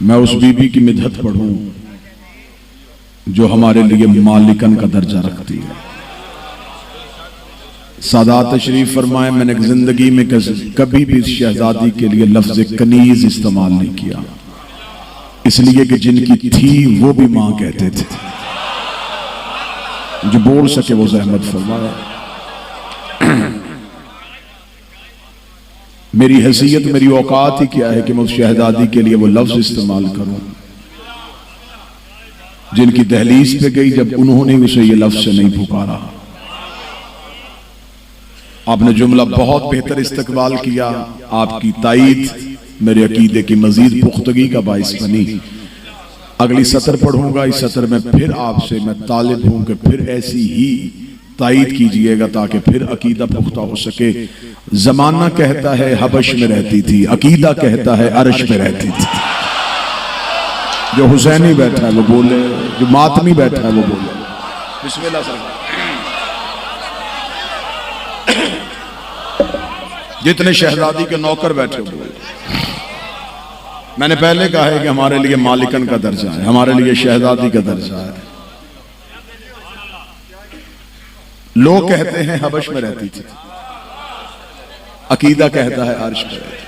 मैं उस बीबी की मिदहत पढ़ूं जो हमारे लिए मालिकन का दर्जा रखती है। सादात तशरीफ फरमाए, मैंने जिंदगी में कभी भी शहजादी के लिए लफ्ज कनीज इस्तेमाल नहीं किया, इसलिए कि जिनकी थी वो भी मां कहते थे। जो बोल सके वो ज़हमत फरमाए। मेरी हैसियत, मेरी औकात ही क्या है कि मैं उस शहजादी के लिए वो लफ्ज इस्तेमाल करूं जिनकी दहलीज पे गई जब उन्होंने उसे ये लफ्ज से नहीं पुकारा। आपने जुमला बहुत बेहतर इस्तकबाल किया, आपकी ताईद मेरे अकीदे की मजीद पुख्तगी का बाइस बनी। अगली सतर पढ़ूंगा, इस सतर में फिर आपसे मैं तालिब हूं कि फिर ऐसी ही ताईद कीजिएगा ताकि फिर अकीदा पुख्ता हो सके। जमाना कहता है हबश में रहती थी, अकीदा कहता है अर्श में रहती थी। जो हुसैनी बैठा है वो बोले, जो मातमी बैठा है वो बोले। बिस्मिल्लाह सर। जितने शहजादी के नौकर बैठे बोले। मैंने पहले कहा है कि हमारे लिए मालिकन का दर्जा है, हमारे लिए शहजादी का दर्जा है। लोग कहते हैं हबश में रहती थी, अकीदा कहता है अर्श में रहती।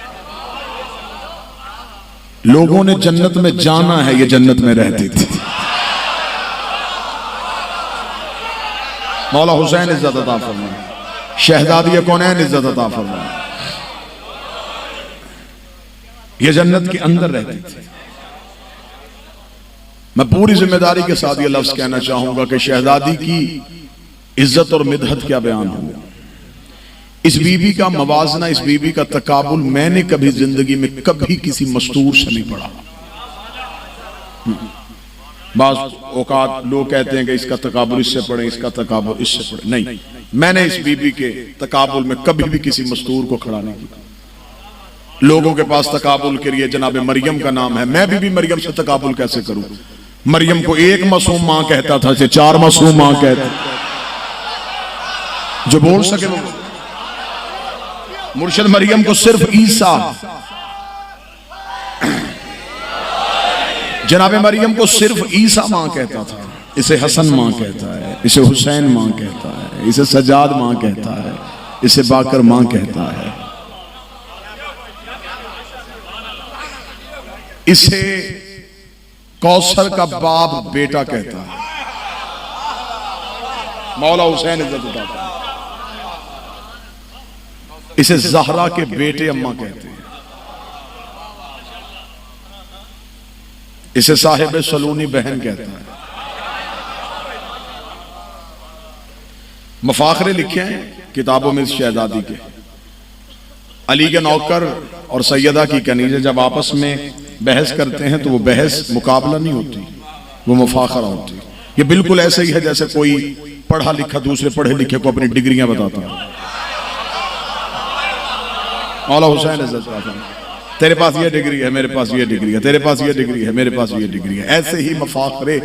लोगों ने जन्नत में जाना है, ये जन्नत में रहती थी। मौला हुसैन इज्जत अता फरमाए, शहजादी कौनैन इज्जत अता फरमाए। ये जन्नत के अंदर रहती थी। मैं पूरी जिम्मेदारी के साथ ये लफ्ज कहना चाहूंगा कि शहजादी की इज्जत और मिदहत क्या बयान हो। इस बीबी का मवाजना, इस बीबी का तकाबुल मैंने कभी जिंदगी में कभी किसी मस्तूर से नहीं पढ़ा। बाज़ औकात लोग कहते हैं कि इसका तकाबुल इससे पढ़े, इसका तकाबुल इससे पढ़े। नहीं, मैंने इस बीबी के तकाबुल में कभी भी किसी मस्तूर को खड़ा नहीं किया। लोगों के पास तकाबुल के लिए जनाब मरियम का नाम है, मैं भी मरियम से तकाबुल कैसे करूं। मरियम को एक मासूम मां कहता था, से 4 मासूम मां कहते। जो बोल सके वो। मुर्शिद मरियम को सिर्फ ईसा, जनाब मरियम को सिर्फ ईसा मां कहता था। इसे हसन मां कहता है, इसे हुसैन मां कहता है, इसे सजाद मां कहता है, इसे बाकर मां कहता है, इसे कौसर का बाप बेटा कहता है। मौला हुसैन इज्जत अता फरमाए। इसे ज़हरा के बेटे अम्मा कहते हैं। इसे साहिब सलूनी बहन कहता है। मफाखरे लिखे हैं किताबों में इस शहजादी के। अली के नौकर और सैयदा की कनीज़ जब आपस में बहस करते हैं तो वो बहस मुकाबला नहीं होती, वो मुफाखरा होती। ये बिल्कुल ऐसे ही है जैसे कोई पढ़ा लिखा दूसरे पढ़े लिखे को अपनी डिग्रियां बताता है। मौला हुसैन इज्जत अता फरमाए, तेरे पास ये डिग्री है, मेरे पास ये डिग्री है, तेरे पास ये डिग्री है, मेरे पास ये डिग्री है। ऐसे ही मफाखरे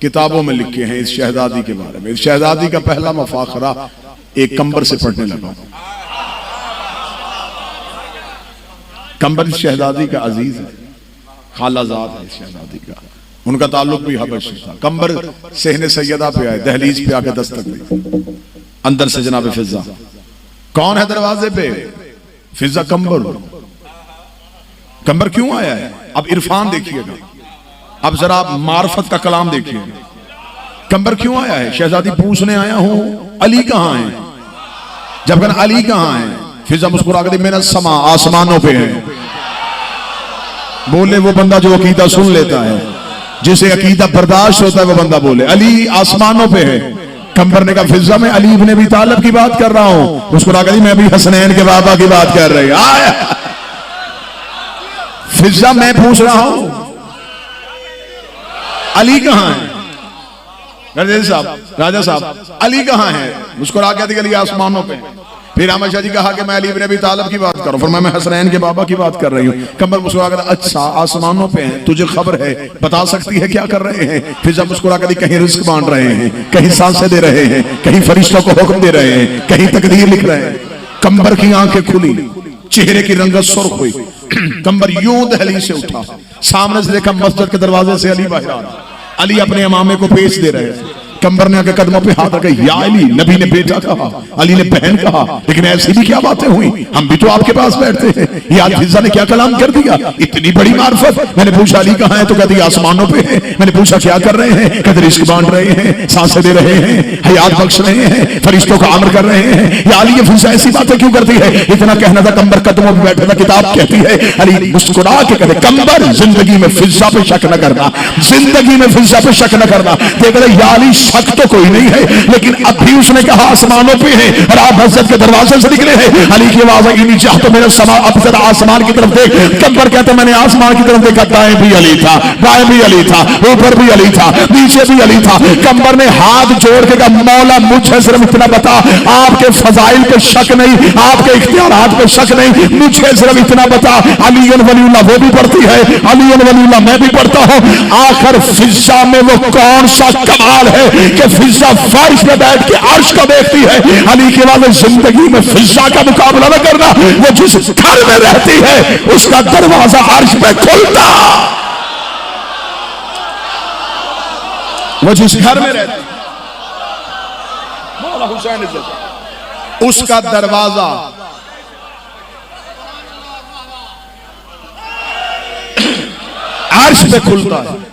किताबों में लिखे हैं इस शहजादी के बारे में। इस शहजादी का पहला मफाखरा एक कंबर से पढ़ने लगा। कंबर इस शहजादी का अजीज है, खालाजाद है इस शहजादी का। उनका ताल्लुक भी हबश से था। कंबर सहने सैयदा पे आए, दहलीज पे आके दस्तक दी। अंदर से जनाब फिजा, कौन है दरवाजे पे? फिजा कंबर। कंबर क्यों आया है? अब इरफान देखिएगा, अब जरा मार्फत का कलाम देखिएगा। कंबर क्यों आया है? शहजादी पूछने आया हूं अली कहां है। जब कहना अली कहां है, फिजा मुस्कुरा कर दी, मेरा समा आसमानों पे है। बोले वो बंदा जो अकीदा सुन लेता है, जिसे अकीदा बर्दाश्त होता है, वो बंदा बोले अली आसमानों पे है। कंबर ने कहा फिजा मैं अली इब्न अबी तालिब की बात कर रहा हूं। मुस्कुरा कर दी, मैं भी हसनैन के बाबा की बात कर रही। आया फिजा मैं पूछ रहा हूं अली कहां है। राजा साहब अली कहां है? मुस्कुरा के दी, अली आसमानों पे। फिर अहमद शाह जी कहा कि मैं अली इब्न अबी तालिब की बात कर रहा हूं। मैं हसनैन के बाबा की बात कर रही हूं। कंबर मुस्कुरा कर, अच्छा आसमानों पे हैं, तुझे खबर है, बता सकती है क्या कर रहे हैं? फिजा मुस्कुरा कर, कहीं रिस्क बांट रहे हैं, कहीं सांसें दे रहे हैं, कहीं फरिश्तों को हुक्म दे रहे हैं, कहीं तकदीर लिख रहे हैं। कंबर की आंखें खुली, चेहरे की रंगत सुर्ख हुई, कंबर यूं दहलीज से उठा, सामने से देखा मस्जिद के दरवाजे से अली बाहर आ रहा। अली अपने इमामे को पेश दे रहे हैं। कंबर ने आके कदमों पे हाथ रखा, या अली, नबी ने बेटा कहा, अली ने बहन कहा, लेकिन ऐसी भी क्या बातें हुई, हम भी तो आपके पास बैठते हैं। ये आज फिजा ने क्या कलाम कर दिया, इतनी बड़ी मार्फत। मैंने पूछा अली कहाँ है, तो कहती आसमानों पे है। मैंने पूछा क्या कर रहे हैं, कहते रिस्क बांट रहे हैं, सांसें दे रहे हैं, हयात बख्श रहे हैं, फरिश्तों का अमर कर रहे हैं। या अली ये फिजा ऐसी बातें क्यों करती है। इतना कहना था, कंबर कदमों पे बैठा था, किताब कहती है अली मुस्कुरा के कहते, कंबर जिंदगी में फिजा पे शक न करना, जिंदगी में फिजा पे शक न करना। देखते या अली शक तो कोई नहीं है, लेकिन अब भी उसने कहा आसमानों पे है और आप मस्जिद के दरवाजे से निकले हैं। अली की आवाज आई, नीचे तो मेरे समा, अब जरा आसमान की तरफ देख। कंबर कहते मैंने आसमान की तरफ देखा, दाएं भी अली था, बाएं भी अली था, ऊपर भी अली था, नीचे भी अली था। कंबर ने हाथ जोड़ के कहा, मौला मुझे सिर्फ इतना बता, आपके फजाइल पे शक नहीं, आपके इख्तियारात पे शक नहीं, मुझे सिर्फ इतना बता। अली वलीउल्लाह वो भी पढ़ती है, अली वलीउल्लाह मैं भी पढ़ता हूं। आखिर फिजा में वो कौन सा कमाल है कि फिजा फर्श पे बैठ के अर्श को देखती है। अली के बाद जिंदगी में फिजा का मुकाबला न करना, वो जिस घर में रहती है उसका दरवाजा अर्श पे खुलता, वो जिस घर में रहती है मौला हुसैन इज्जत, उसका दरवाजा अर्श पे खुलता है।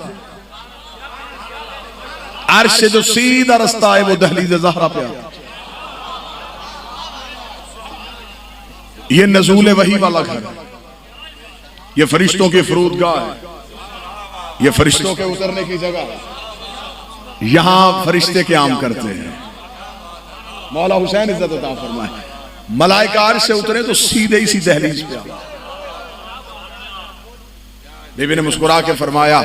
अर्श से जो सीधा रास्ता है वो दहलीज ज़हरा पे आता है। ये नज़ूल वही वाला घर है, ये फरिश्तों की फरूदगाह है, ये फरिश्तों के उतरने की जगह है। यहां फरिश्ते क़याम करते हैं। मौला हुसैन इज्जत अता फरमाए, मलाइका अर्श से उतरे तो सीधे इसी दहलीज पे आए। बीबी ने मुस्कुरा के फरमाया,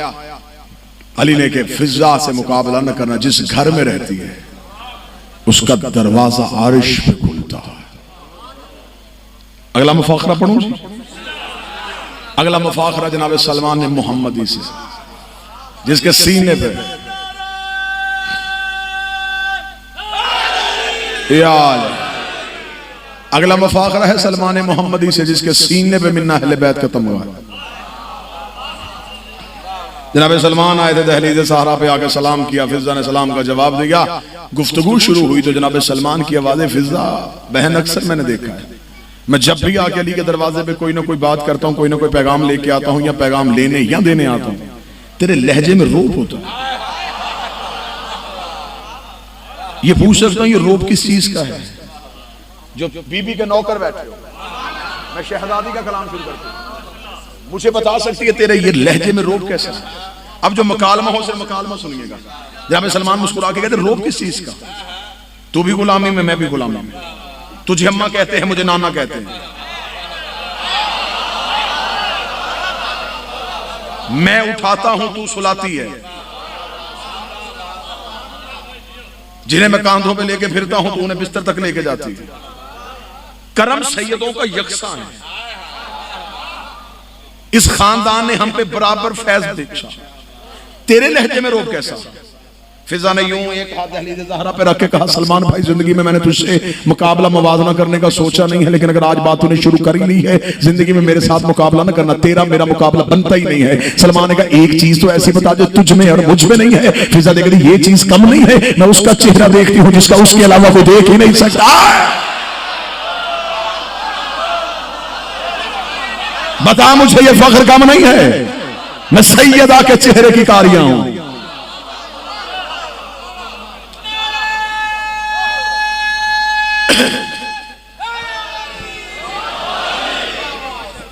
अली ने के फिजा से मुकाबला न करना, जिस घर में रहती है उसका दरवाजा अर्श पे खुलता है। अगला मुफाखरा पढ़ूं जी। अगला मुफाखरा जनाब सलमान ने मोहम्मदी से, जिसके सीने पे यार, अगला मुफाखरा है सलमान मोहम्मदी से, जिसके सीने पे मिन्ना अहले बैत का तमगा है। जनाब सलमान आए थे दहलीज सहरा पे, आके सलाम किया, फिजा ने सलाम का जवाब दिया। गुफ्तगू शुरू हुई तो जनाब सलमान की आवाज़, फिजा बहन अक्सर मैंने देखा है, मैं जब भी आके अली के दरवाजे पे कोई ना कोई बात करता हूँ, कोई ना कोई पैगाम लेके आता हूँ या पैगाम लेने या देने आता हूँ, तेरे लहजे में रोब होता है। ये पूछ सकता हूँ ये रोब किस चीज का है। जो बीबी के नौकर बैठे हो, मैं शहजादी का कलाम शुरू करती हूँ, मुझे बता सकती है तेरे ये लहजे में रोब कैसा है। अब जो मकालमा हो सिर्फ मकालमा सुनिएगा। जनाब सलमान मुस्कुरा के कहते रोब किस चीज का, तू भी गुलामी में मैं भी गुलामी में, तुझे अम्मा कहते हैं मुझे नाना कहते हैं, मैं उठाता हूं तू सुलाती है, जिन्हें मैं कांधों पे लेके फिरता हूं तो उन्हें बिस्तर तक लेके जाती है। करम सैयदों का यकसा है, इस खानदान ने हम पे बराबर फैज देखा। तेरे लहजे में रोब कैसा। फिजा ने यूं एक हाथ दहलीज ज़हरा पे रख के कहा, सलमान भाई जिंदगी में मैंने तुझसे मुकाबला मुवाजना करने का सोचा नहीं है, लेकिन अगर आज बात तूने शुरू कर ही ली है, जिंदगी में मेरे साथ मुकाबला न करना, तेरा मेरा मुकाबला बनता ही नहीं है। सलमान ने कहा एक चीज तो ऐसी बता जो तुझ में और मुझ में नहीं है। फिजा ने कहा ये चीज कम नहीं है, मैं उसका चेहरा देखती हूँ जिसका उसके अलावा कोई देख ही नहीं सकता। बता मुझे ये फख्र कम नहीं है, मैं सैयदा के चेहरे की कारियां हूं।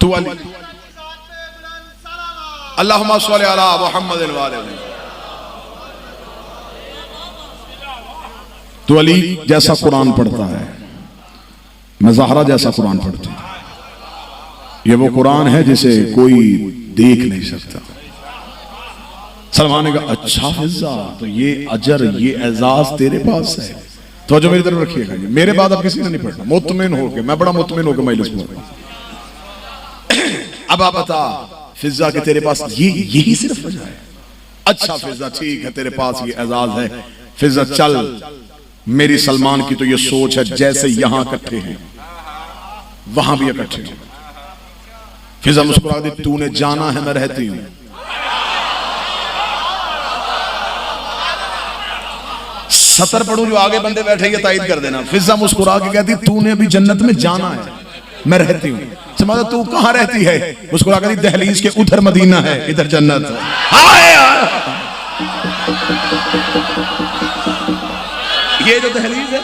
तू अली अल्लाहुम्मा सल्ली अला मुहम्मद व आले तू अली जैसा कुरान पढ़ता है, मैं ज़हरा जैसा कुरान पढ़ती हूं। ये वो कुरान है जिसे कोई देख नहीं सकता। सलमान ने कहा अच्छा फिजा, तो ये अजर ये एजाज तेरे पास है। तो जो मेरी तरफ रखिएगा, मेरे बाद अब किसी ने नहीं पढ़ना। मुतमिन होके, मैं बड़ा मुतमिन होकर मजलिस में। अब आप बता फिजा के तेरे पास ये यही सिर्फ वजह है। अच्छा फिजा ठीक है, तेरे पास ये एजाज है। फिजा चल, मेरी सलमान की तो ये सोच है जैसे यहां इकट्ठे हैं वहां भी इकट्ठे हैं। फिजा मुस्कुरा दी, तूने जाना है मैं रहती हूं। सतर पढ़ू, जो आगे बंदे बैठे ये तायद कर देना। फिजा मुस्कुरा के कहती, तूने अभी जन्नत में जाना है मैं रहती हूं। समझा, तू कहां रहती है? मुस्कुरा कहती, दहलीज के उधर मदीना है, इधर जन्नत है। ये जो दहलीज है,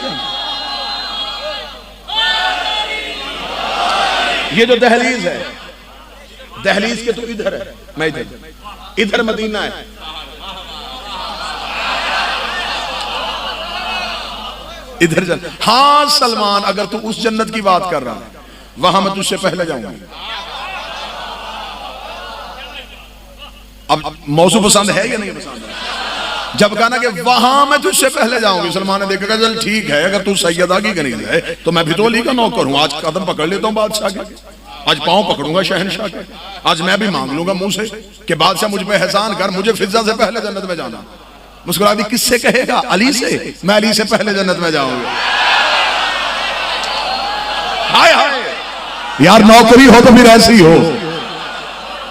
ये जो दहलीज है, दहलीज के तो इधर है, मैं इधर मदीना है। इधर जन्नत। हाँ सलमान, अगर तू उस जन्नत की बात कर रहा है, वहां मैं तुझसे पहले जाऊंगा। अब मौजू पसंद है या नहीं पसंद है? जब कहा ना कि वहां मैं तुझसे पहले जाऊंगी, सलमान ने देखा, चल ठीक है, अगर तू सैयदा की गनीज है तो मैं भी तो अली का नौकर हूं। आज कदम पकड़ लेता हूं बादशाह के, आज पांव पकड़ूंगा शहनशाह के, आज मैं भी मांग लूंगा मुंह से कि बादशाह मुझ पे एहसान कर, मुझे फिजा से पहले जन्नत में जाना। मुस्कुरा दी, किससे कहेगा? अली से। मैं अली से पहले जन्नत में जाऊंगा। हाय हाय यार, नौकरी हो तो फिर ऐसी हो,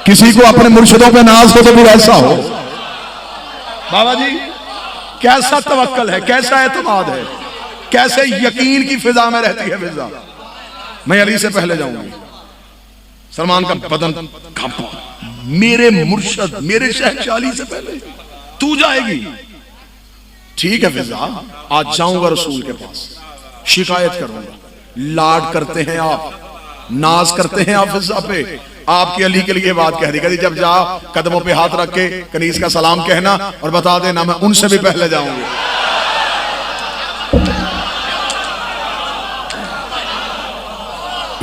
किसी को अपने मुर्शिदों पे नाज हो तो फिर ऐसा हो। बाबा जी, कैसा तवक्कल है, कैसा एतमाद है, कैसे यकीन की फिजा में रहती है फिजा। मैं अली से पहले जाऊंगी। सलमान का बदन कांपा, मेरे मुर्शिद, मेरे शहंशाह अली से पहले तू जाएगी? ठीक है फिजा, आज जाऊंगा रसूल के पास, शिकायत करूंगा। लाड करते हैं आप, नाज करते हैं आप फिजा पे। आपकी अली के लिए बात कह दी, कहती जब जा कदमों पे हाथ रख के कनीज का सलाम कहना और बता देना मैं उनसे भी पहले जाऊंगी।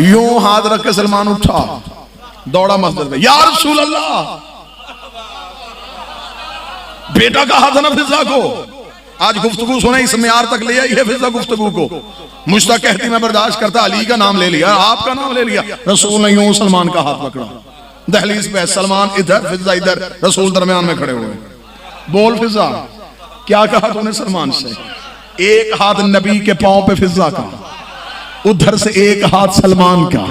यूं हाथ रख के सलमान उठा, दौड़ा मस्जिद में, या रसूल अल्लाह। बेटा कहा था ना फिजा को, आज गुफ्तगू सुने, इस म्यार तक ले आई है फिजा गुफ्तगू को। मुझता कहती मैं बर्दाश्त करता, अली का नाम ले लिया, आपका नाम ले लिया। रसूल ने यूं सलमान का हाथ पकड़ा, दहलीज पे सलमान इधर, फिजा इधर, रसूल दरमियान में खड़े हुए। बोल फिजा, क्या कहा तूने सलमान से? एक हाथ नबी के पांव पे फिजा का, उधर से एक हाथ सलमान का।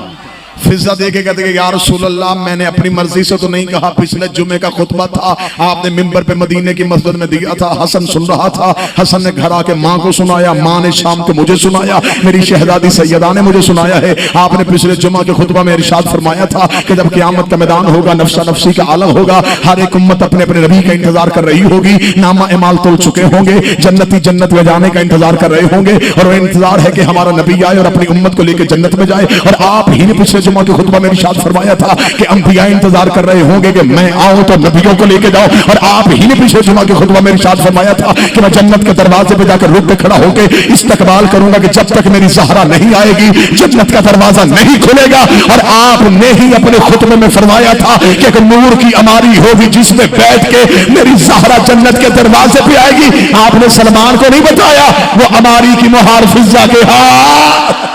फिजा देखे कहते कि या रसूल अल्लाह, मैंने अपनी मर्जी से तो नहीं कहा, पिछले जुमे का खुतबा था, आपने मिंबर पे मदीने की मस्जिद में दिया था, हसन सुन रहा था, हसन ने घर आके माँ को सुनाया, माँ ने शाम को मुझे सुनाया, मेरी शहजादी सैयदा ने मुझे सुनाया है। आपने पिछले जुमा के खुतबा में इरशाद फरमाया था कि जब क़यामत का मैदान होगा, नफ्सा नफ्सी का आलम होगा, हर एक उम्मत अपने अपने नबी का इंतजार कर रही होगी, नामा इमाल तोल चुके होंगे, जन्नती जन्नत में जाने का इंतजार कर रहे होंगे, और इंतजार है कि हमारा नबी आए और अपनी उम्मत को लेकर जन्नत में जाए। और आप ही ने पिछले जुमा के खुतबा में इरशाद फरमाया था कि अंबिया इंतजार कर रहे होंगे कि मैं आऊं तो नबियों को लेके जाओ। और आप ही ने पिछले जुमा के खुतबा में इरशाद फरमाया था कि मैं जन्नत के दरवाजे पे जाकर रुक के खड़ा होकर इस्तकबाल करूंगा कि जब तक मेरी ज़हरा नहीं आएगी जन्नत का दरवाजा नहीं खुलेगा। और आपने ही अपने खुतबे में फरमाया था कि एक नूर की अमारी होगी जिसमें बैठ के मेरी ज़हरा जन्नत के दरवाजे पे आएगी। आपने सलमान को नहीं बताया, वो अमारी की मुहार फिजा के हाथ,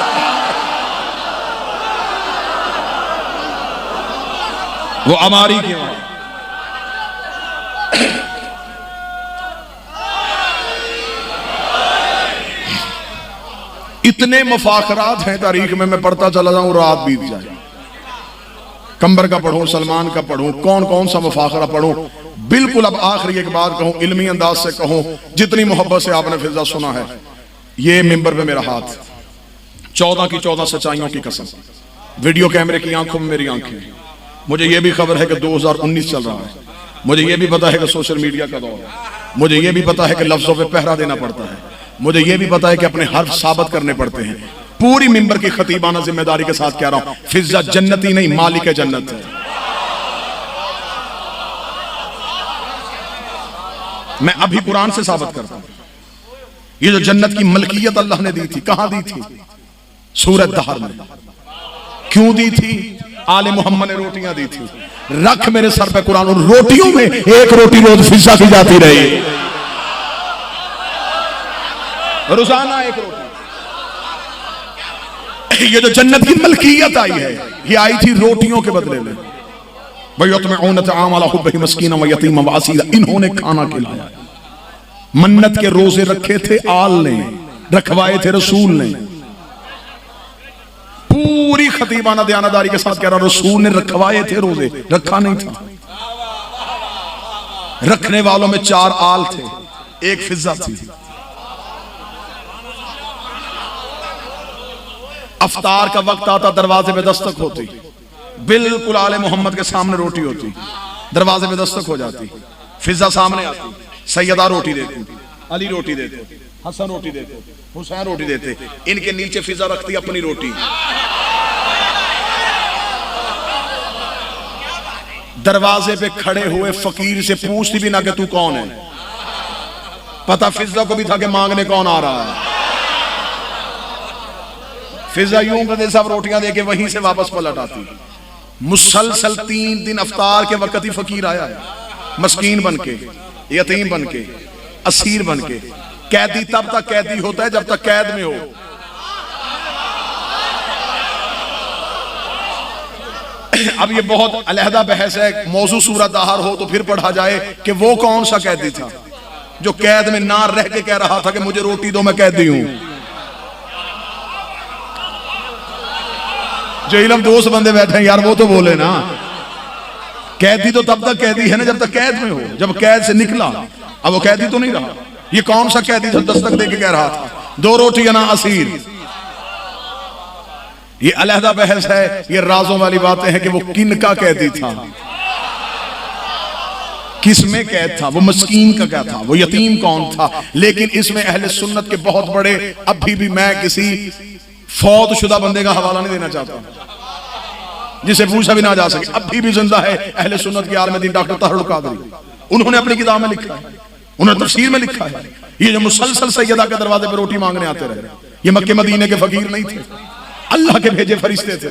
वो अमारी की इतने मुफाखरात हैं तारीख में, मैं पढ़ता चला जाऊं रात बीत जाए। कंबर का पढ़ूं, सलमान का पढ़ूं, कौन कौन सा मुफाखरा पढ़ूं। बिल्कुल अब आखिरी एक बात कहूं, इल्मी अंदाज से कहूं, जितनी मोहब्बत से आपने फिजा सुना है, ये मिंबर पे मेरा हाथ, 14 की 14 सच्चाइयों की कसम, वीडियो कैमरे की आंखों में मेरी आंखें। मुझे यह भी खबर है कि 2019 चल रहा है, मुझे यह भी पता है कि सोशल मीडिया का दौर है, मुझे यह भी पता है कि लफ्जों पे पहरा देना पड़ता है, मुझे यह भी पता है कि अपने हर्फ साबित करने पड़ते हैं। पूरी मिंबर की खतीबाना जिम्मेदारी के साथ कह रहा हूं, फिजा जन्नती नहीं मालिक जन्नत है। मैं अभी कुरान से साबित करता हूं, ये जो जन्नत की मलकियत अल्लाह ने दी थी, कहां दी थी? सूरत दहर में। क्यों दी थी? आले मोहम्मद ने रोटियां दी थी, रख मेरे सर पे कुरान, और रोटियों में एक रोटी रोज फिजा की जाती रही, रोजाना एक रोटी। ये जो जन्नत की मलकियत आई है, ये आई थी रोटियों के बदले में। इन्होंने खाना खिलाया, मन्नत के रोजे रखे थे आल ने, रखवाए थे रसूल ने, पूरी खतीबाना दयानतदारी के साथ कह रहा, रसूल ने रखवाए थे रोजे, रखा नहीं था। रखने वालों में 4 आल थे, एक फिजा थी। अफ्तार का वक्त आता, दरवाजे पे दस्तक होती, बिल्कुल आले मोहम्मद के सामने रोटी होती, दरवाजे पे दस्तक हो जाती, फिजा सामने आती, सैयदा रोटी देती, अली रोटी देते, हसन रोटी देते, हुसैन रोटी देते, इनके नीचे फिजा रखती अपनी रोटी। दरवाजे पे खड़े हुए फकीर से पूछती भी ना कि तू कौन है, पता फिजा को भी था कि मांगने कौन आ रहा है। फिजा यूं करते सब रोटियां देके वहीं से वापस पलट आती। मुसलसल 3 दिन अफ्तार के वक्त ही फकीर आया है, मस्कीन बनके, यतीम बनके, असीर बनके। कैदी तब तक कैदी होता है जब तक कैद में हो। अब ये बहुत अलहदा बहस है, मौजू सूरत दाहर हो तो फिर पढ़ा जाए कि वो कौन सा कैदी था जो कैद में ना रह के कह रहा था कि मुझे रोटी दो, मैं कैदी हूं। जो इलम दोस्त बंदे बैठे हैं यार, वो तो बोले ना। कैदी तो तब तक कैदी है ना जब तक कैद में हो, जब कैद से निकला अब वो कैदी तो नहीं रहा। ये कौन सा कैदी था दस्तक दे के कह रहा था 2 रोटी ना असीर। ये अलहदा बहस है, ये राजों वाली बातें हैं कि वो किन का कैदी था, किस में कैद था, वो मस्कीन का क्या था, वो यतीम कौन था। लेकिन इसमें अहले सुन्नत के बहुत बड़े, अभी भी मैं किसी फौत शुदा बंदे का हवाला नहीं देना चाहता जिसे पूछा भी ना जा सके, अभी भी जिंदा है अहले सुन्नत के आलिम दीन डॉक्टर ताहिरुल कादरी। उन्होंने अपनी किताब में लिखा है, उन्होंने तफसीर में लिखा है, ये जो मुसलसल सैयदा के दरवाजे पर रोटी मांगने आते रहे, ये मक्के मदीने के फकीर नहीं थे, अल्लाह के भेजे फरिश्ते थे।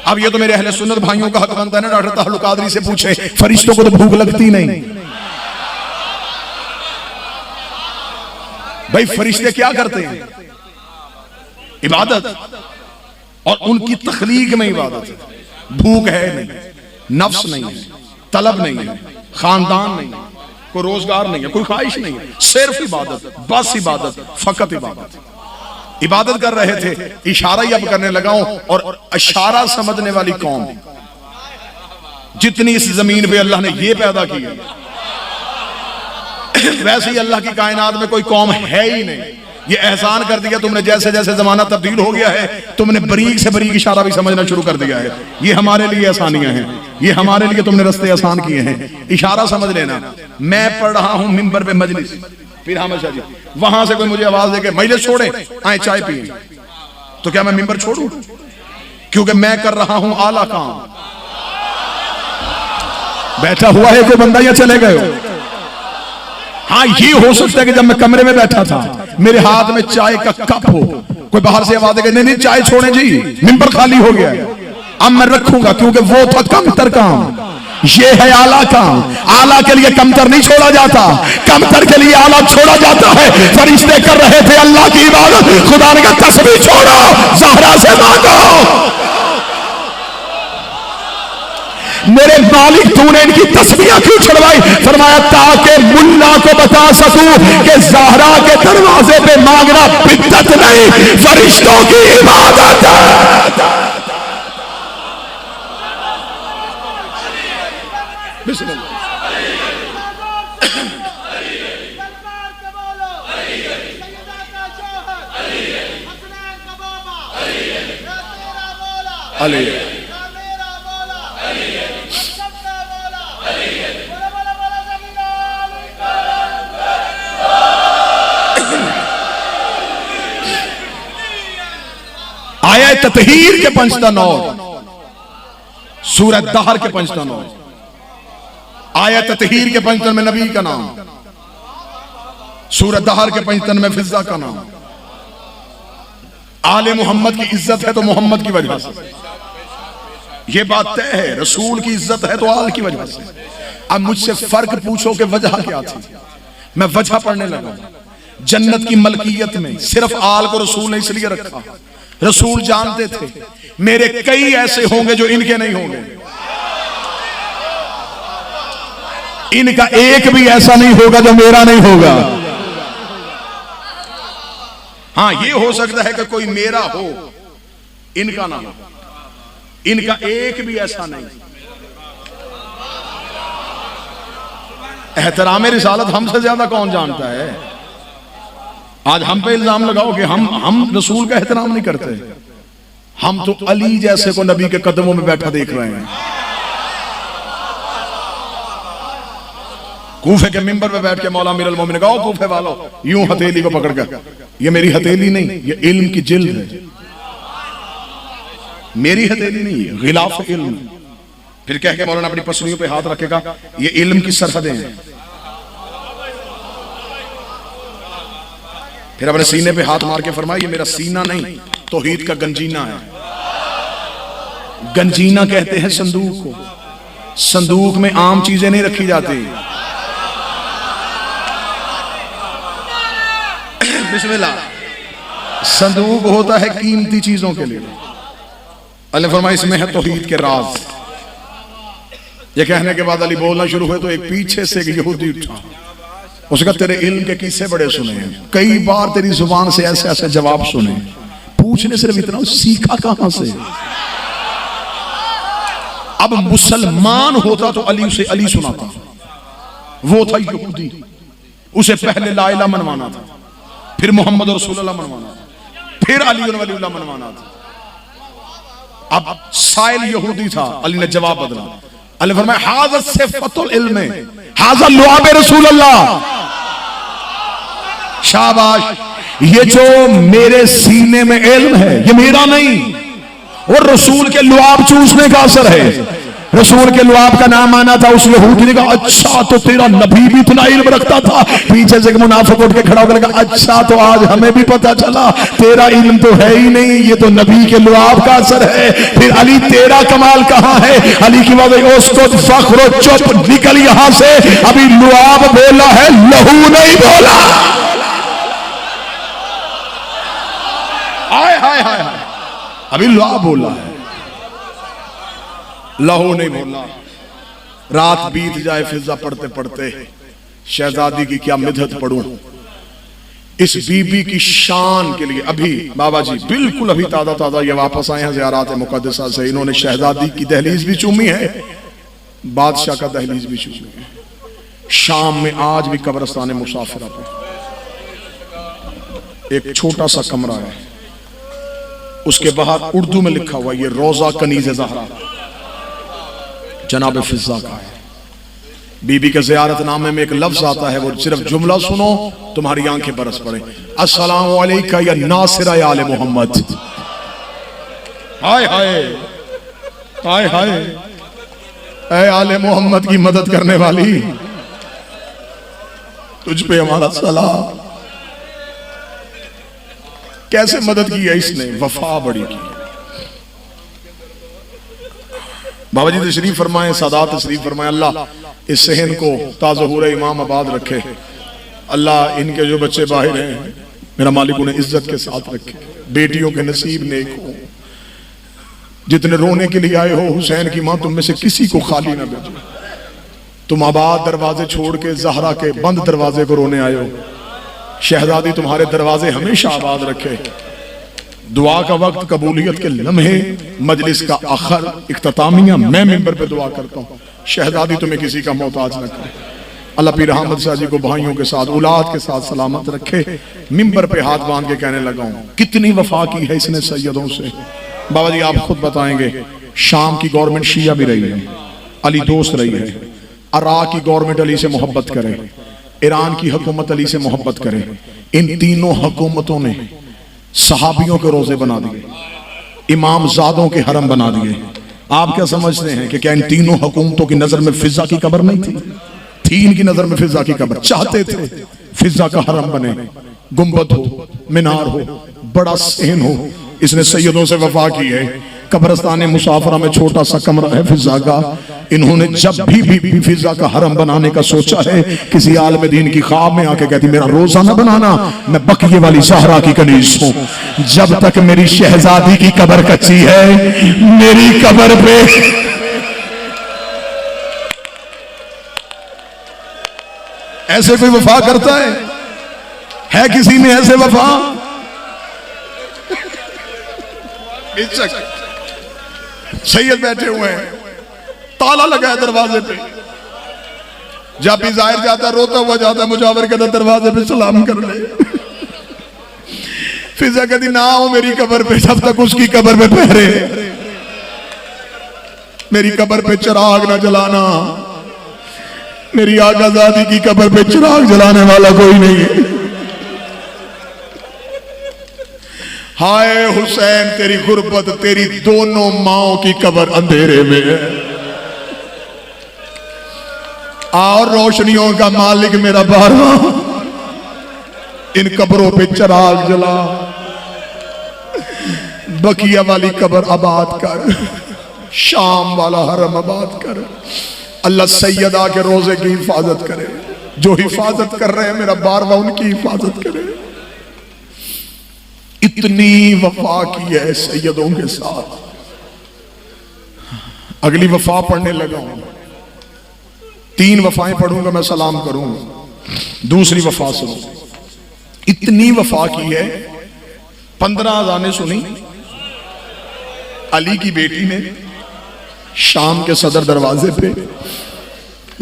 अब ये तो मेरे अहले सुन्नत भाइयों का हक बनता है ना, डॉक्टर ताहिरुल कादरी से पूछे, फरिश्तों को तो भूख लगती नहीं भाई। फरिश्ते क्या करते हैं? इबादत, और उनकी तखलीक में इबादत है। भूख है नहीं, नफ्स नहीं है, तलब नहीं है, खानदान नहीं है, कोई रोजगार नहीं है, कोई ख्वाहिश नहीं है, सिर्फ इबादत, बस इबादत, फकत इबादत। इबादत कर रहे थे, इशारा ही अब करने लगाओ। और इशारा समझने वाली कौम जितनी इस जमीन पे अल्लाह ने ये पैदा की है, वैसे ही अल्लाह की कायनात में कोई कौम है ही नहीं। ये एहसान कर दिया तुमने, जैसे जैसे जमाना तब्दील हो गया है तुमने बरीक से बरीक इशारा भी समझना शुरू कर दिया है। ये हमारे लिए आसानियां हैं, ये हमारे लिए तुमने रास्ते आसान किए हैं। इशारा समझ लेना। मैं पढ़ रहा हूं मिंबर पे मजलिस, फिर हामिद शाह जी वहां से कोई मुझे आवाज देके मजलिस छोड़े, आए चाय पिए, तो क्या मैं मिंबर छोड़ूं? क्योंकि मैं कर रहा हूं आला काम। बैठा हुआ है कोई बंदा या चले गए हो? हाँ, ये हो सकता है कि जब मैं कमरे में बैठा था मेरे हाथ में चाय का कप हो, कोई बाहर से आवाज देगा नहीं नहीं चाय छोड़े जी, मिंबर खाली हो गया है, अब मैं रखूंगा, क्योंकि वो था कमतर काम, ये है आला काम। आला के लिए कमतर नहीं छोड़ा जाता, कमतर के लिए आला छोड़ा जाता है। फरिश्ते कर रहे थे अल्लाह की इबादत, खुदा ने कहा तस्बीह छोड़ो, ज़हरा से मांगो। मेरे मालिक तूने इनकी तस्बीह क्यों छुड़वाई? फरमाया ताकि मुल्ला को बता सकूं कि ज़हरा के दरवाजे पे मांगना बिद्दत नहीं, फरिश्तों की इबादत है। आया ततहीर के पंचतनौर, सूरत दहर के पंचतनौर, आया ततहीर के पंचतन में नबी का नाम, सूरत दहर के पंचतन में फिजा का नाम। आले मोहम्मद की इज्जत है तो मोहम्मद की वजह से, यह बात तय है। रसूल की इज्जत है तो आल की वजह से। अब मुझसे फर्क पूछो कि वजह क्या थी, मैं वजह पढ़ने लगा। जन्नत की मलकियत में सिर्फ आल को रसूल ने इसलिए रखा, रसूल जानते थे मेरे कई ऐसे होंगे जो इनके नहीं होंगे, इनका एक भी ऐसा नहीं होगा जो मेरा नहीं होगा। हाँ ये हो सकता है कि कोई मेरा हो, इनका ना हो, इनका एक भी ऐसा नहीं। एहतराम रिसालत हमसे ज्यादा कौन जानता है? आज हम पे इल्जाम लगाओ कि हम रसूल का एहतराम नहीं करते। हम तो अली जैसे को नबी के कदमों में बैठा देख रहे हैं। कूफे के मिंबर पे बैठ के मौला अमीरुल मोमिनीन कहो कूफे वालों, यूं हथेली को पकड़ कर, ये मेरी हथेली नहीं, ये इल्म की जिल्द है, मेरी हथेली नहीं है, गिलाफ इल्म। फिर कह के मौलाना अपनी पसलियों पे हाथ रखेगा, ये इल्म की सरहदें हैं। फिर अपने सीने पे हाथ मार के फरमाया, ये मेरा सीना नहीं, तौहीद का गंजीना है। गंजीना कहते हैं संदूक को, संदूक में आम चीजें नहीं रखी जाती। बिस्मिल्लाह, संदूक होता है कीमती चीजों के लिए। अल्लाह फरमाया इसमें है तौहीद के राज। ये कहने के बाद अली बोलना शुरू हुए तो एक पीछे से एक यहूदी उठा, उसका तेरे इल्म के किस्से बड़े सुने हैं, कई बार तेरी जुबान से ऐसे ऐसे जवाब सुने, पूछने सिर्फ इतना, सीखा कहां से? अब मुसलमान होता तो अली उसे अली सुनाता, वो था यहूदी, उसे पहले ला इलाहा मनवाना था, फिर मोहम्मद रसूलुल्लाह मनवाना था, फिर अली वलीउल्लाह मनवाना था। अब साइल यहूदी था, अली ने जवाब बदला। अल्लाह फरमाया हाज़ा सिफ़तुल इल्म, हाज़ा लुआब रसूलुल्लाह। शाबाश, ये जो मेरे सीने में इल्म है ये मेरा नहीं, और रसूल के लुआब चूसने का असर है। रसूल के लुआब का नाम आना था। उस यहूदी ने कहा अच्छा तो तेरा नबी भी इतना इल्म रखता था। पीछे से मुनाफिक उठ के खड़ा होकर कहा अच्छा तो आज हमें भी पता चला तेरा इल्म तो है ही नहीं, ये तो नबी के लुआब का असर है। फिर अली तेरा कमाल कहां है? अली की वजह उसको फख्र, चुप निकल यहां से, अभी लुआब बोला है, लहू नहीं बोला। हाय हाय हाय हाय, अभी लुआब बोला है, लहू नहीं बोला। रात बीत जाए फिजा पढ़ते पढ़ते, शहजादी की क्या मिधत पढ़ूं। इस बीबी की शान के लिए अभी बाबा जी बिल्कुल अभी ताजा ताजा ये वापस आए हैं ज़ियारात मुक़द्दसा से। इन्होंने शहजादी की दहलीज भी चूमी है, बादशाह का दहलीज भी चूमी है। शाम में आज भी कब्रिस्तान मुसाफिरा पे एक छोटा सा कमरा है, उसके बाहर उर्दू में लिखा हुआ ये रोजा कनीज़ ज़हरा जनाब फिजा का है। बीबी के ज़ियारतनामे में एक लफ्ज आता है, वो सिर्फ जुमला सुनो तुम्हारी आंखें बरस पड़े, अस्सलामु अलैका या नासिरा या आले मोहम्मद। हाय हाय हाय हाय, ऐ आले मोहम्मद की मदद करने वाली, तुझ पे हमारा सलाम। कैसे मदद की है इसने, वफा बड़ी की। बाबा जी तशरीफ फरमाए, सादात तशरीफ फरमाए, अल्लाह इस सहन को ताज़हुर इमाम आबाद रखे। अल्लाह इनके जो बच्चे बाहर हैं मेरा मालिक उन्हें इज्जत के साथ रखे, बेटियों के नसीब नेक हो। जितने रोने के लिए आए हो हुसैन की मां, तुम में से किसी को खाली ना भेजो। तुम आबाद दरवाजे छोड़ के ज़हरा के बंद दरवाजे को रोने आए हो। शहजादी तुम्हारे दरवाजे हमेशा आबाद रखे। दुआ का वक्त, कबूलियत के लम्हे, मजलिस का आखिर, इख्तितामिया, मैं मिंबर पे दुआ करता हूँ, शहजादी तुम्हें किसी का मोहताज न करे। अल्लाह पीर अहमद शाह जी को भाइयों के साथ, औलाद के साथ सलामत रखे। मिंबर पे हाथ बांध के कहने लगा हूँ कितनी वफा की है इसने सैयदों से। बाबा जी आप खुद बताएंगे, शाम की गवर्नमेंट शिया भी रही है, अली दोस्त रही है। इराक की गवर्नमेंट अली से मोहब्बत करे, ईरान की हुकूमत अली से मोहब्बत करे। इन तीनों हुकूमतों ने सहाबियों के रोजे बना दिए, इमाम ज़ादों के हरम बना दिए। आप क्या समझते हैं कि क्या इन तीनों हुकूमतों की नजर में फिजा की कब्र नहीं थी? थी इनकी नजर में फिजा की कब्र। चाहते थे फिजा का हरम बने, गुंबद हो, मीनार हो, बड़ा सहन हो। इसने सैयदों से वफा की है। कब्रिस्तान मुसाफरा में छोटा सा कमरा है फिजा का। इन्होंने जब भी फिजा का हरम बनाने का सोचा है, किसी आलिम दीन की ख्वाब में आके कहती मेरा रोजा ना बनाना, मैं बकिये वाली ज़हरा की कनीज़ हूं। जब तक मेरी शहजादी की कब्र कच्ची है, मेरी कब्र पे ऐसे कोई वफा करता है किसी में ऐसे वफा? बेशक सैयद बैठे हुए हैं, ताला लगा है दरवाजे पे। जब भी जाहिर जाता रोता हुआ जाता, मुजावर कहता दरवाजे पे सलाम कर ले। फिजा कहती ना हो मेरी कब्र पे, जब तक उसकी कब्र पे पहरे, मेरी कब्र पे चिराग ना जलाना। मेरी आकाज़ादी की कब्र पे चिराग जलाने वाला कोई नहीं है। हाय हुसैन तेरी गुर्बत, तेरी दोनों माओं की कब्र अंधेरे में है। और रोशनियों का मालिक मेरा बारवा, इन कब्रों पे चिराग जला। बकिया वाली कब्र आबाद कर, शाम वाला हरम आबाद कर। अल्लाह सैयदा के रोजे की हिफाजत करे। जो हिफाजत कर रहे हैं मेरा बारवा, उनकी हिफाजत करे। इतनी वफा की है सैयदों के साथ। अगली वफा पढ़ने लगा हूं, 3 वफाएं पढ़ूंगा, मैं सलाम करूंगा। दूसरी वफा सुनो, इतनी वफा की है, 15 अज़ानें सुनी अली की बेटी ने शाम के सदर दरवाजे पे।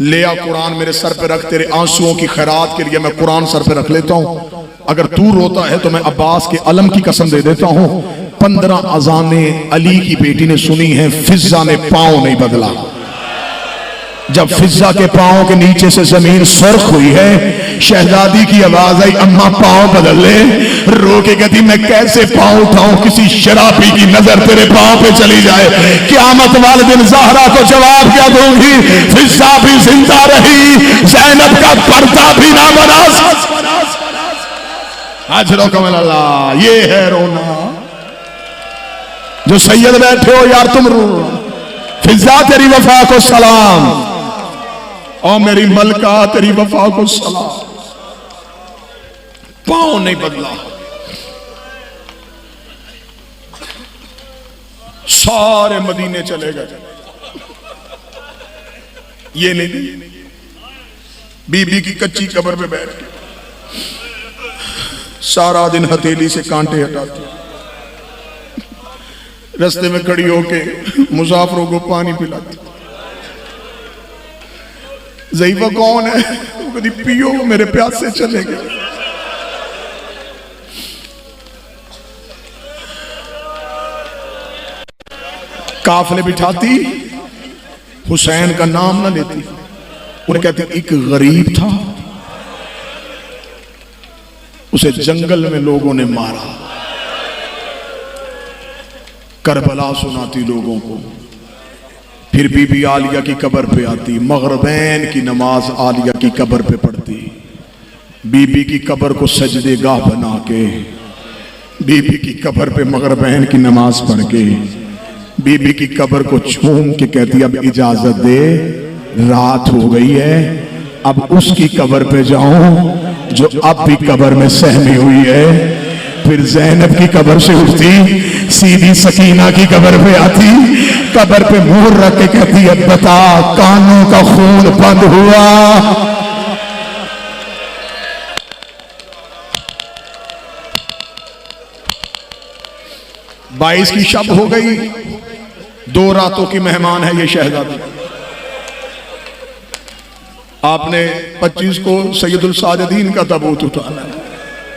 ले आ कुरान मेरे सर पे रख, तेरे आंसुओं की खैरात के लिए मैं कुरान सर पे रख लेता हूं। अगर तू रोता है तो मैं अब्बास के अलम की कसम दे देता हूं। 15 अज़ानें अली की बेटी ने सुनी है, फिजा ने पांव नहीं बदला। जब फिजा के पांव के नीचे से जमीन सुर्ख हुई है, शहजादी की आवाज आई, अम्मा पांव बदल ले। रो के कहती मैं कैसे पांव उठाऊं, किसी शराबी की नजर तेरे पांव पे चली जाए, क़यामत वाले दिन ज़हरा को जवाब क्या दूंगी। फिजा भी जिंदा रही, ज़ैनब का पर्दा भी ना बना। अजरो कमल अल्लाह, ये है रोना। जो सैयद बैठे हो यार तुम रो। फिजा तेरी वफा को सलाम, और मेरी मलका तेरी वफा को सलाम। पांव नहीं बदला। सारे मदीने चले गए, ये नहीं बीबी की कच्ची कब्र पे बैठ के सारा दिन हथेली से कांटे हटाते, रास्ते में खड़ी होके मुसाफिरों को पानी पिलाती। ज़ईफ़ा कौन है? कभी पियो, मेरे प्यासे चले गए। काफले बिठाती, हुसैन का नाम ना लेती। उन्हें कहते एक गरीब था, उसे जंगल में लोगों ने मारा। करबला सुनाती लोगों को। फिर बीबी आलिया की कब्र पे आती, मगरबैन की नमाज आलिया की कब्र पे पढ़ती। बीबी की कब्र को सजदे गाह बना के, बीबी की कब्र पे मगरबैन की नमाज पढ़ के, बीबी की कब्र को चूम के कहती अब इजाजत दे, रात हो गई है, अब उसकी कब्र पे जाऊं जो अब भी कब्र में सहमी हुई है। फिर ज़ैनब की कब्र से उठती, सीधी सकीना की कब्र पे आती, कब्र पे मुहर रख के कहती है बता कानों का खून बंद हुआ। 22 की शब हो गई, 2 रातों की मेहमान है ये शहजादी। आपने 25 को सैयदुल साजिदीन का ताबूत उठाना है।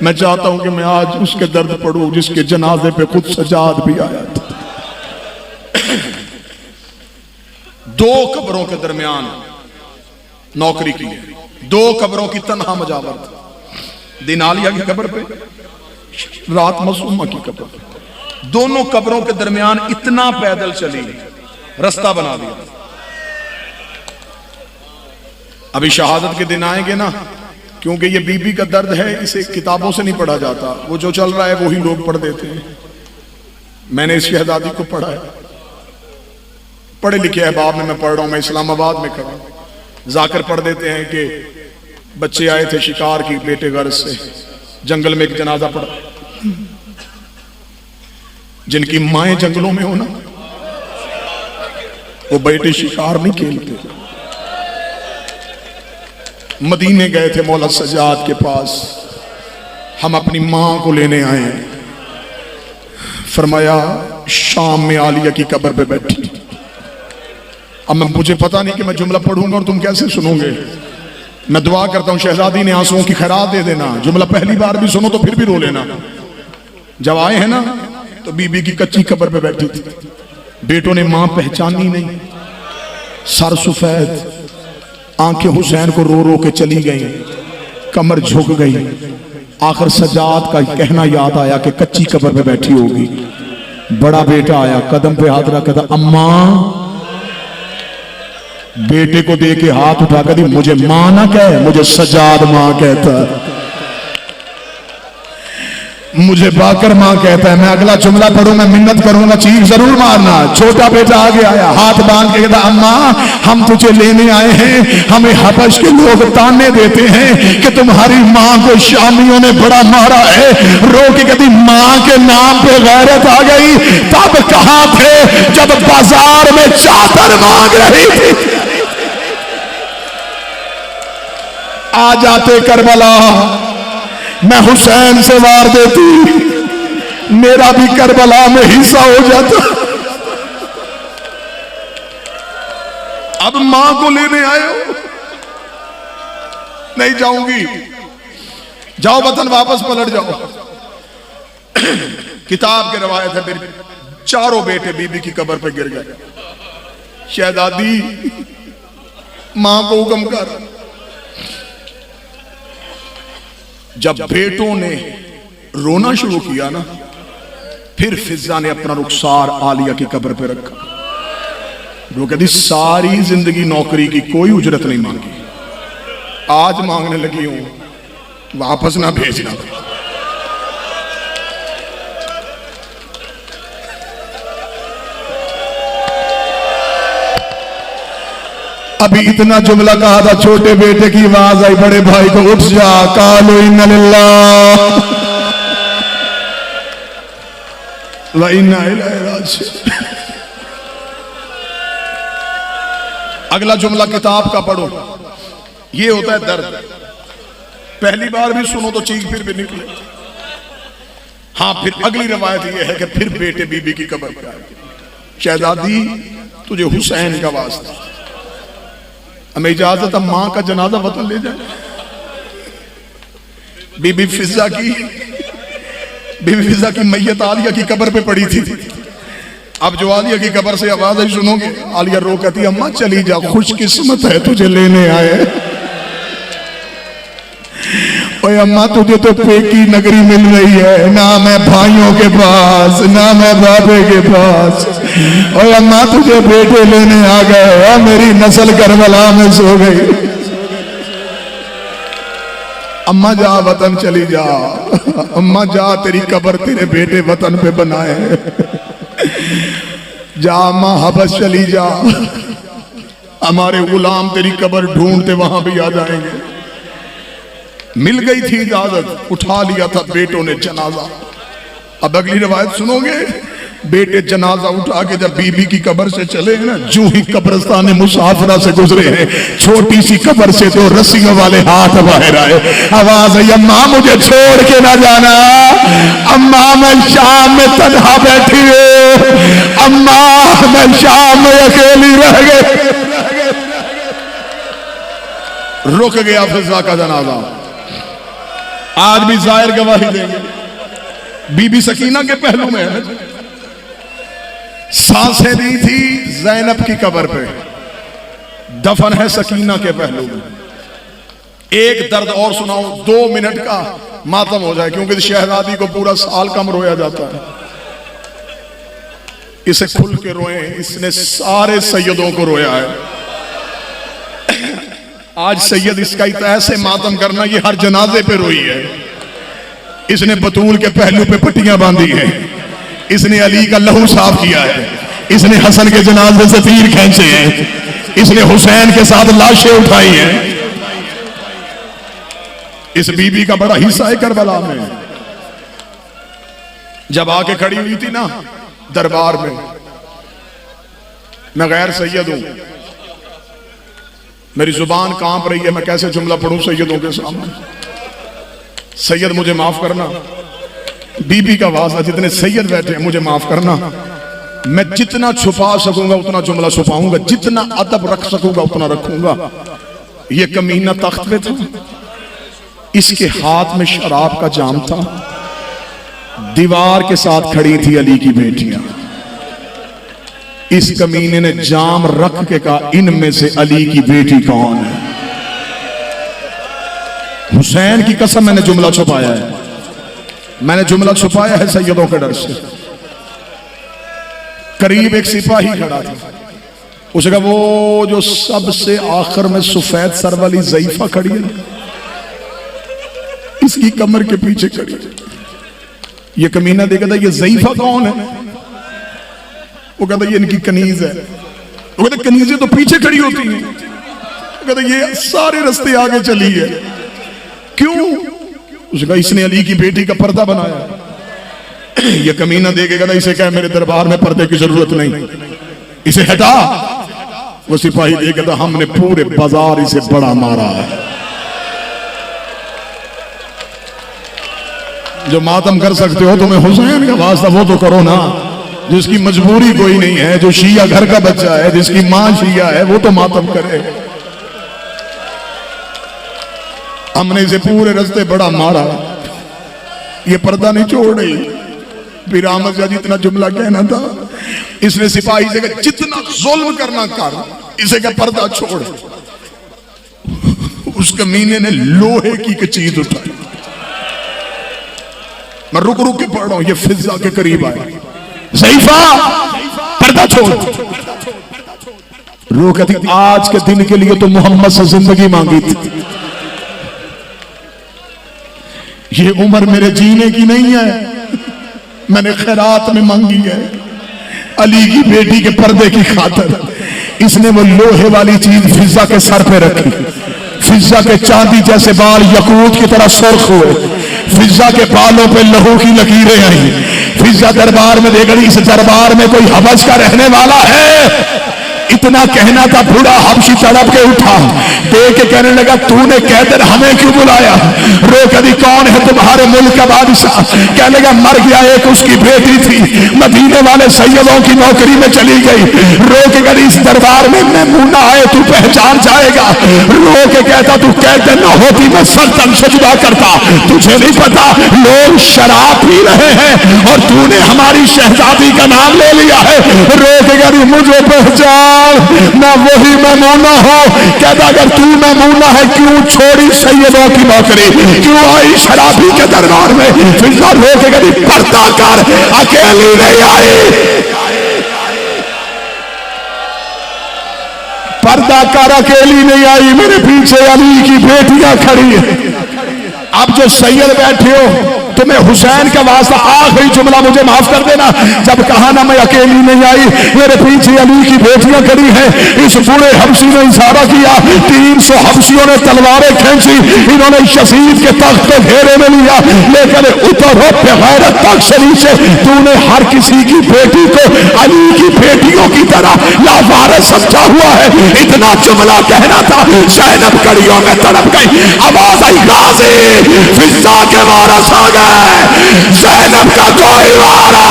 मैं चाहता हूं कि मैं आज उसके दर्द पढ़ूं जिसके जनाजे पे खुद सजाद भी आया था। 2 कब्रों के दरमियान नौकरी की है, 2 कब्रों की तन्हा मजावत। दिन आलिया की कब्र पे, रात मसूमा की कब्र पे। दोनों कब्रों के दरमियान इतना पैदल चली, रास्ता बना दिया। अभी शहादत के दिन आएंगे ना, क्योंकि ये बीबी का दर्द है, इसे किताबों से नहीं पढ़ा जाता। वो जो चल रहा है वही लोग पढ़ देते हैं। मैंने इस शहजादी को पढ़ा है, पढ़े लिखे अहबाब में मैं पढ़ रहा हूं। मैं इस्लामाबाद में खड़ा, जाकर पढ़ देते हैं कि बच्चे आए थे शिकार की बेटे गर्ज से, जंगल में एक जनाजा पड़ा। जिनकी माएं जंगलों में हो ना, वो बेटे शिकार नहीं खेलते। मदीने गए थे मौला सजाद के पास, हम अपनी मां को लेने आए। फरमाया शाम में आलिया की कब्र पे बैठी। अब मुझे पता नहीं कि मैं जुमला पढ़ूंगा और तुम कैसे सुनोगे। मैं दुआ करता हूं शहजादी ने आंसुओं की खैरात दे देना। जुमला पहली बार भी सुनो तो फिर भी रो लेना। जब आए हैं ना तो बीबी की कच्ची कब्र पे बैठी थी। बेटों ने मां पहचानी नहीं, सर सफेद, आंखें हुसैन को रो रो के चली गई, कमर झुक गई। आखिर सजाद का कहना याद आया कि कच्ची कब्र पे बैठी होगी। बड़ा बेटा आया, कदम पे हाथ रखा था, अम्मा। बेटे को दे के हाथ उठा कर दी, मुझे मां ना कहे, मुझे सजाद मां कहता है, मुझे बाकर मां कहता है। मैं अगला जुमला पढ़ूं, मैं मिन्नत करूंगा, चीख जरूर मारना। छोटा बेटा आगे आया, हाथ बांध के कहता, अम्मा हम तुझे लेने आए हैं, हमें हबश के लोग ताने देते हैं कि तुम्हारी मां को शामियों ने बड़ा मारा है। रो के कहती, मां के नाम पे गैरत आ गई। तब कहां थे जब बाजार में चादर मांग रही थी। आ जाते करबला, मैं हुसैन से वार देती, मेरा भी करबला में हिस्सा हो जाता। अब मां को लेने आए हो, नहीं जाऊंगी, जाओ वतन वापस पलट जाओ। किताब की रवायत है, मेरे चारों बेटे बीबी की कब्र पे गिर गए। शहजादी मां को हुक्म कर। जब बेटों ने रोना शुरू किया ना, फिर फिजा ने अपना रुखसार आलिया की कब्र पे रखा। वो कहती, सारी जिंदगी नौकरी की कोई उजरत नहीं मांगी, आज मांगने लगी हूं, वापस ना भेजना। अभी इतना जुमला कहा था, छोटे बेटे की आवाज आई, बड़े भाई को, उठ जा, कालो इन्ना लिल्लाह व इन्ना इलैहि राजिऊन। अगला जुमला किताब का पढ़ो, ये होता है दर्द। पहली बार भी सुनो तो चीख फिर भी निकले। हाँ, फिर अगली रवायत ये है कि फिर बेटे बीबी की कब्र पर आए। शहजादी तुझे हुसैन का वास्ता, हमें इजाजत है मां का जनाजा वतन ले जाए। बीबी फिजा की मैयत आलिया की कब्र पे पड़ी थी। अब जो आलिया की कब्र से आवाज आई सुनोगे, आलिया रो कहती, अम्मा चली जा, खुशकिस्मत है तुझे लेने आए। ओए अम्मा तुझे तो पेकी नगरी मिल रही है, ना मैं भाइयों के पास, ना मैं बाबे के पास। ओए अम्मा तुझे बेटे लेने आ गए, मेरी नस्ल करबला में सो गई। अम्मा जा, वतन चली जा, अम्मा जा, तेरी कब्र तेरे बेटे वतन पे बनाए। जा अम्मा, हबस चली जा, हमारे गुलाम तेरी कब्र ढूंढते वहां भी आ जाएंगे। मिल गई थी इजाजत, उठा लिया था बेटों ने जनाजा। अब अगली रवायत सुनोगे, बेटे जनाजा उठा के जब बीबी की कब्र से चले ना, जो ही कब्रिस्तान मुसाफिरा से गुजरे हैं, छोटी सी कब्र से तो रस्सियों वाले हाथ बाहर आए। आवाज आई, अम्मा मुझे छोड़ के ना जाना, अम्मा मैं शाम में तन्हा बैठी हूँ, अम्मा मैं शाम में अकेली रह गई। रुक गया फिजा का जनाजा। आज भी जाहिर गवाही देंगे, बीबी सकीना के पहलू में है। सांसें दी थी ज़ैनब की कब्र पे, दफन है सकीना के पहलू में। एक दर्द और सुनाऊं, 2 मिनट का मातम हो जाए, क्योंकि शहजादी को पूरा साल कम रोया जाता है। इसे खुल के रोए, इसने सारे सैयदों को रोया है। आज सैयद इसका ऐसे मातम करना, ये हर जनाजे पे रोई है। इसने बतूल के पहलू पे पट्टियां बांधी हैं, इसने अली का लहू साफ किया है, इसने हसन के जनाजे से तीर खींचे हैं, इसने हुसैन के साथ लाशें उठाई हैं। इस बीबी का बड़ा हिस्सा है करबला में। जब आके खड़ी हुई थी ना दरबार में, मैं गैर सैयद हूं, मेरी जुबान कांप रही है, मैं कैसे जुमला पढ़ूं सैयदों के सामने। सैयद मुझे माफ करना, बीबी का वास्ता, जितने सैयद बैठे हैं मुझे माफ करना। मैं जितना छुपा सकूंगा उतना जुमला छुपाऊंगा, जितना अदब रख सकूंगा उतना रखूंगा। ये कमीना तख्त पे था, इसके हाथ में शराब का जाम था, दीवार के साथ खड़ी थी अली की बेटियां। इस कमीने ने जाम रख के कहा, इनमें से अली की बेटी कौन है? हुसैन की कसम मैंने जुमला छुपाया है, मैंने जुमला छुपाया है सैयदों के डर से। करीब एक सिपाही खड़ा था, उसने कहा वो जो सबसे आखिर में सफेद सर वाली ज़ईफा खड़ी है, इसकी कमर के पीछे खड़ी है। ये कमीना देखा था, ये ज़ईफा कौन है? वो कहता ये इनकी कनीज है। वो कहते कनीजें तो पीछे खड़ी होती हैं। वो कहता ये सारे रास्ते आगे चली है, क्यों? उसने कहा इसने अली की बेटी का पर्दा बनाया। ये कमीना देखेगा ना, इसे क्या मेरे दरबार में पर्दे की जरूरत नहीं, इसे हटा। वो सिपाही देखेगा हमने पूरे बाजार इसे बड़ा मारा है। जो मातम कर सकते हो तुम्हें हुसैन का वास्ता वो तो करो ना। जिसकी मजबूरी कोई नहीं है, जो शिया घर का बच्चा है, जिसकी मां शिया है, वो तो मातम करे। हमने इसे पूरे रास्ते बड़ा मारा, ये पर्दा नहीं छोड़ रही। फिर अहमद शाह जितना जुमला कहना था, इसने सिपाही से कहा जितना जुल्म करना कर, इसे क्या पर्दा छोड़। उस कमीने ने लोहे की चीज उठाई। मैं रुक रुक के पढ़ रहा हूं, ये फिजा के करीब आया। ज़ईफा पर्दा छोड़। रूह कहती आज के दिन के लिए तो मोहम्मद से जिंदगी मांगी थी, ये उम्र मेरे जीने की नहीं है, मैंने खैरात में मांगी है अली की बेटी के पर्दे की खातिर। इसने वो लोहे वाली चीज फिजा के सर पे रखी। फिजा के चांदी जैसे बाल यकूत की तरह सुर्ख हुए, फिजा के बालों पे लहू की लकीरें आई। फिजा दरबार में देखा, इस दरबार में कोई हबश का रहने वाला है? इतना कहना था, बूढ़ा हबशी तड़प के उठा, देख के कहने लगा तूने कहकर हमें क्यों बुलाया? रो कभी कौन है तुम्हारे मुल्क का बादशाह? कहने लगा मर गया एक, उसकी बेटी थी, मदीने वाले सैयदों की नौकरी में चली गई। रो के कभी इस दरबार में मैमूना आए, तू पहचान जाएगा। रो के कहता तू कहते न होती मैं सरतन सजदा करता, तुझे नहीं पता लोग शराब पी रहे हैं और तूने हमारी शहजादी का नाम ले लिया है। रो के कभी मुझे पहचान, मैं वही मैमूना हूं। कहता अगर तू मैमूना है क्यों छोड़ी सैयदों की नौकरी, क्यों आई शराबी के दरबार में? फिजा लोग कभी पर्दा कर, अकेली नहीं आई, पर्दा कर अकेली नहीं आई, मेरे पीछे अली की बेटियां खड़ी है। अब जो सैयद बैठे हो, तुम्हें हुसैन का वास्ता आखिरी जुमला मुझे माफ कर देना। जब कहा ना मैं अकेली नहीं आई, मेरे पीछे अली की बेटियां खड़ी हैं। इस बूढ़े हबशी ने इशारा किया, 300 हबशियों ने तलवारें खींची, इन्होंने यजीद के तख्त पे घेरे में लिया, लेकिन उतरो बगैर तख्त से नीचे। तूने हर किसी की बेटी को अली की बेटियों की तरह लावारिस समझा हुआ है। इतना जुमला कहना था, ज़ैनब कड़ियों में तड़प गई। आवाज आई गाज़ी फिजा के वारस आ गए, ज़ैनब का कोई वारा